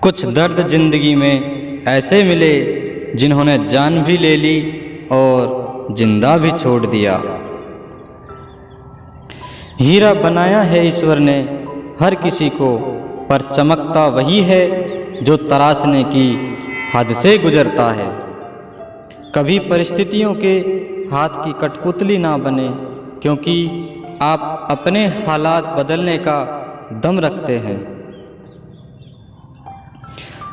कुछ दर्द जिंदगी में ऐसे मिले जिन्होंने जान भी ले ली और जिंदा भी छोड़ दिया। हीरा बनाया है ईश्वर ने हर किसी को, पर चमकता वही है जो तराशने की हद से गुजरता है। कभी परिस्थितियों के हाथ की कठपुतली ना बने, क्योंकि आप अपने हालात बदलने का दम रखते हैं।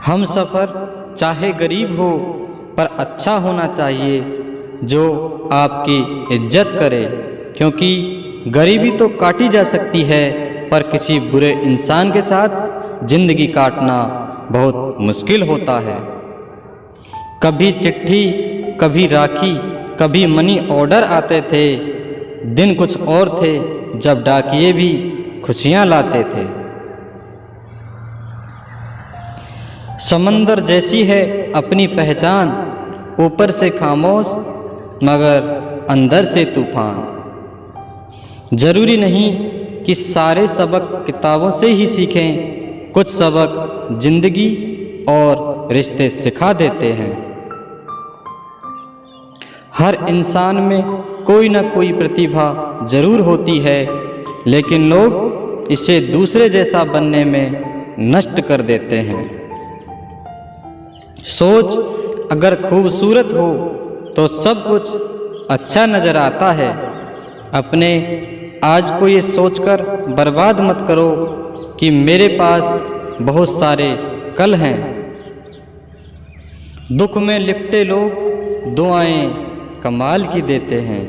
हम सफ़र चाहे गरीब हो पर अच्छा होना चाहिए, जो आपकी इज्जत करे, क्योंकि गरीबी तो काटी जा सकती है पर किसी बुरे इंसान के साथ जिंदगी काटना बहुत मुश्किल होता है। कभी चिट्ठी, कभी राखी, कभी मनी ऑर्डर आते थे। दिन कुछ और थे जब डाकिये भी खुशियां लाते थे। समंदर जैसी है अपनी पहचान, ऊपर से खामोश मगर अंदर से तूफान। जरूरी नहीं कि सारे सबक किताबों से ही सीखें, कुछ सबक जिंदगी और रिश्ते सिखा देते हैं। हर इंसान में कोई ना कोई प्रतिभा जरूर होती है, लेकिन लोग इसे दूसरे जैसा बनने में नष्ट कर देते हैं। सोच अगर खूबसूरत हो तो सब कुछ अच्छा नजर आता है। अपने आज को ये सोचकर बर्बाद मत करो कि मेरे पास बहुत सारे कल हैं। दुख में लिपटे लोग दुआएं कमाल की देते हैं।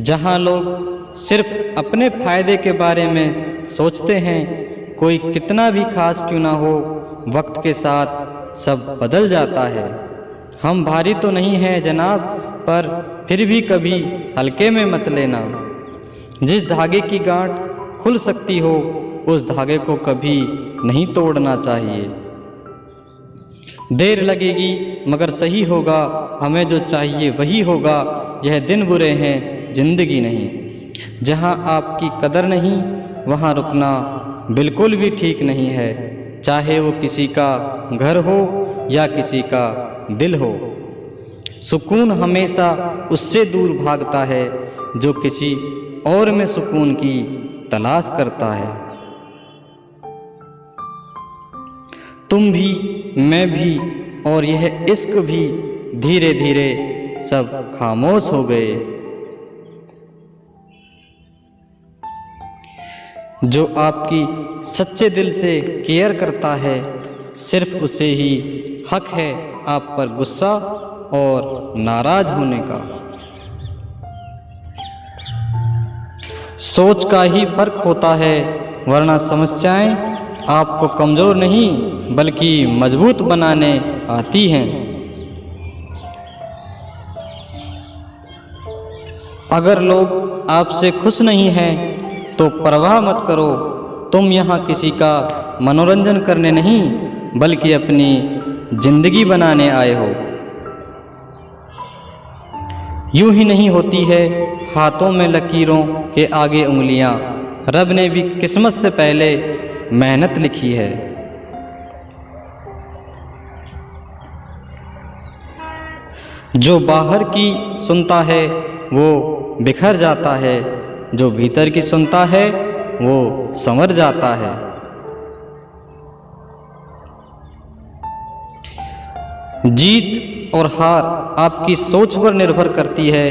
जहां लोग सिर्फ अपने फायदे के बारे में सोचते हैं, कोई कितना भी खास क्यों ना हो, वक्त के साथ सब बदल जाता है। हम भारी तो नहीं हैं जनाब, पर फिर भी कभी हल्के में मत लेना। जिस धागे की गांठ खुल सकती हो, उस धागे को कभी नहीं तोड़ना चाहिए। देर लगेगी मगर सही होगा, हमें जो चाहिए वही होगा। यह दिन बुरे हैं, जिंदगी नहीं। जहां आपकी कदर नहीं, वहां रुकना बिल्कुल भी ठीक नहीं है, चाहे वो किसी का घर हो या किसी का दिल हो। सुकून हमेशा उससे दूर भागता है जो किसी और में सुकून की तलाश करता है। तुम भी, मैं भी और यह इश्क भी धीरे धीरे सब खामोश हो गए। जो आपकी सच्चे दिल से केयर करता है, सिर्फ उसे ही हक है आप पर गुस्सा और नाराज होने का। सोच का ही फर्क होता है, वरना समस्याएं आपको कमजोर नहीं बल्कि मजबूत बनाने आती हैं। अगर लोग आपसे खुश नहीं हैं तो परवाह मत करो। तुम यहाँ किसी का मनोरंजन करने नहीं बल्कि अपनी जिंदगी बनाने आए हो। यूं ही नहीं होती है हाथों में लकीरों के आगे उंगलियां, रब ने भी किस्मत से पहले मेहनत लिखी है। जो बाहर की सुनता है वो बिखर जाता है, जो भीतर की सुनता है वो संवर जाता है। जीत और हार आपकी सोच पर निर्भर करती है।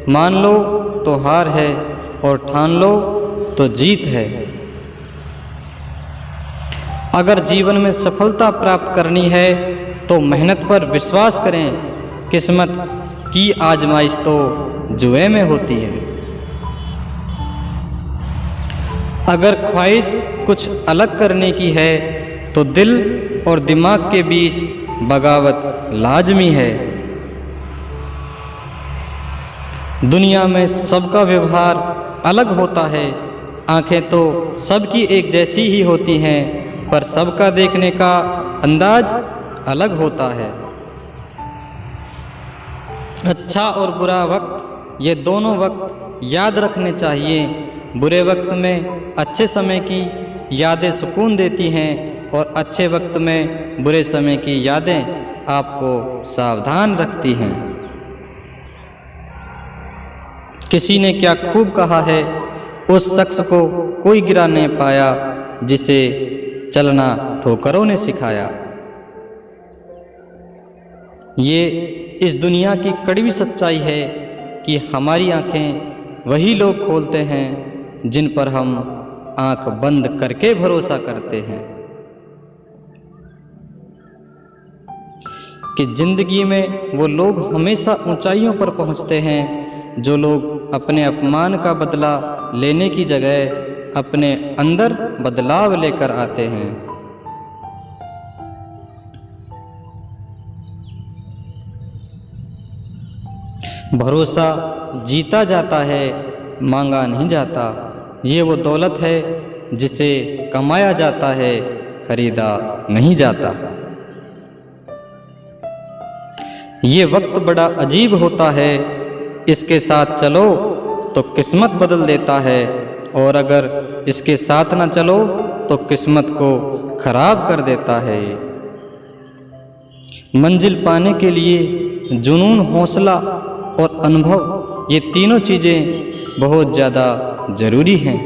मान लो तो हार है और ठान लो तो जीत है। अगर जीवन में सफलता प्राप्त करनी है तो मेहनत पर विश्वास करें। किस्मत की आजमाइश तो जुए में होती है। अगर ख्वाहिश कुछ अलग करने की है तो दिल और दिमाग के बीच बगावत लाजमी है। दुनिया में सबका व्यवहार अलग होता है। आंखें तो सबकी एक जैसी ही होती हैं, पर सबका देखने का अंदाज अलग होता है। अच्छा और बुरा वक्त, ये दोनों वक्त याद रखने चाहिए। बुरे वक्त में अच्छे समय की यादें सुकून देती हैं, और अच्छे वक्त में बुरे समय की यादें आपको सावधान रखती हैं। किसी ने क्या खूब कहा है, उस शख्स को कोई गिरा नहीं पाया जिसे चलना ठोकरों ने सिखाया। ये इस दुनिया की कड़वी सच्चाई है कि हमारी आंखें वही लोग खोलते हैं जिन पर हम आंख बंद करके भरोसा करते हैं। कि जिंदगी में वो लोग हमेशा ऊंचाइयों पर पहुंचते हैं जो लोग अपने अपमान का बदला लेने की जगह अपने अंदर बदलाव लेकर आते हैं। भरोसा जीता जाता है, मांगा नहीं जाता। ये वो दौलत है जिसे कमाया जाता है, खरीदा नहीं जाता। ये वक्त बड़ा अजीब होता है, इसके साथ चलो तो किस्मत बदल देता है, और अगर इसके साथ ना चलो तो किस्मत को खराब कर देता है। मंजिल पाने के लिए जुनून, हौसला और अनुभव, ये तीनों चीज़ें बहुत ज़्यादा ज़रूरी हैं।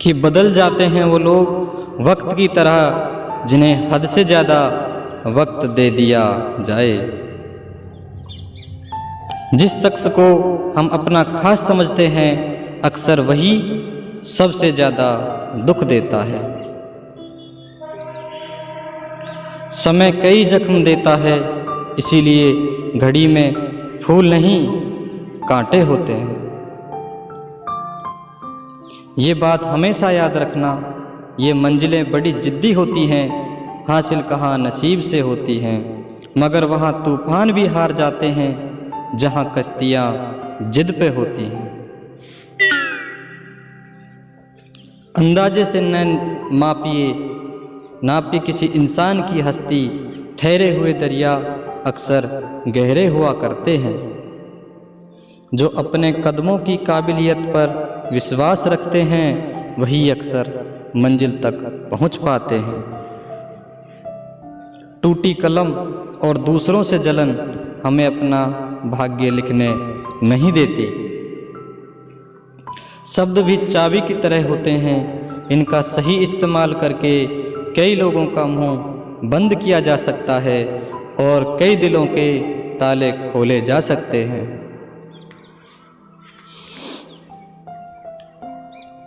कि बदल जाते हैं वो लोग वक्त की तरह जिन्हें हद से ज़्यादा वक्त दे दिया जाए। जिस शख्स को हम अपना खास समझते हैं, अक्सर वही सबसे ज़्यादा दुख देता है। समय कई जख्म देता है, इसीलिए घड़ी में फूल नहीं कांटे होते हैं। ये बात हमेशा याद रखना, ये मंजिलें बड़ी जिद्दी होती हैं, हासिल कहाँ नसीब से होती हैं, मगर वहाँ तूफान भी हार जाते हैं जहाँ कश्तियाँ जिद पे होती हैं। अंदाजे से न नापिए किसी इंसान की हस्ती, ठहरे हुए दरिया अक्सर गहरे हुआ करते हैं। जो अपने कदमों की काबिलियत पर विश्वास रखते हैं, वही अक्सर मंजिल तक पहुंच पाते हैं। टूटी कलम और दूसरों से जलन हमें अपना भाग्य लिखने नहीं देती। शब्द भी चाबी की तरह होते हैं, इनका सही इस्तेमाल करके कई लोगों का मुंह बंद किया जा सकता है और कई दिलों के ताले खोले जा सकते हैं।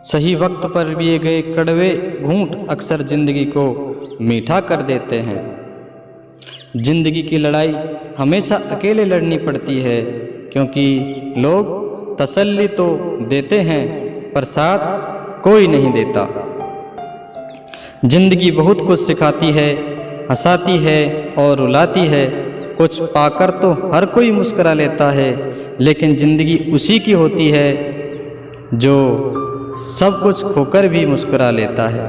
सही वक्त पर पिए गए कड़वे घूंट अक्सर जिंदगी को मीठा कर देते हैं। जिंदगी की लड़ाई हमेशा अकेले लड़नी पड़ती है, क्योंकि लोग तसल्ली तो देते हैं पर साथ कोई नहीं देता। जिंदगी बहुत कुछ सिखाती है, हंसाती है और रुलाती है। कुछ पाकर तो हर कोई मुस्कुरा लेता है, लेकिन जिंदगी उसी की होती है जो सब कुछ खोकर भी मुस्कुरा लेता है।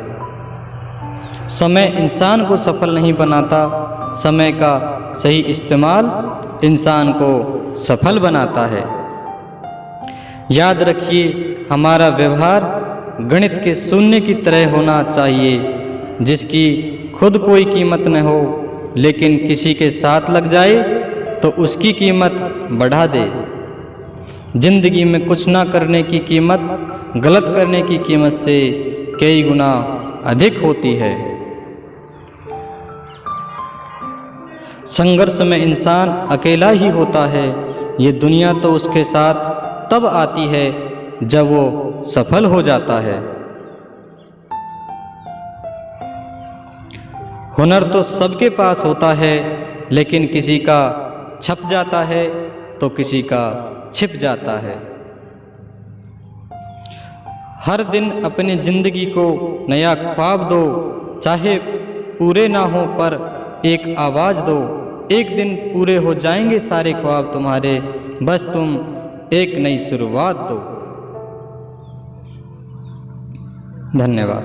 समय इंसान को सफल नहीं बनाता, समय का सही इस्तेमाल इंसान को सफल बनाता है। याद रखिए, हमारा व्यवहार गणित के शून्य की तरह होना चाहिए, जिसकी खुद कोई कीमत न हो, लेकिन किसी के साथ लग जाए तो उसकी कीमत बढ़ा दे। जिंदगी में कुछ ना करने की कीमत गलत करने की कीमत से कई गुना अधिक होती है। संघर्ष में इंसान अकेला ही होता है। ये दुनिया तो उसके साथ तब आती है जब वो सफल हो जाता है। हुनर तो सबके पास होता है, लेकिन किसी का छप जाता है तो किसी का छिप जाता है। हर दिन अपनी जिंदगी को नया ख्वाब दो, चाहे पूरे ना हो पर एक आवाज दो। एक दिन पूरे हो जाएंगे सारे ख्वाब तुम्हारे, बस तुम एक नई शुरुआत दो। धन्यवाद।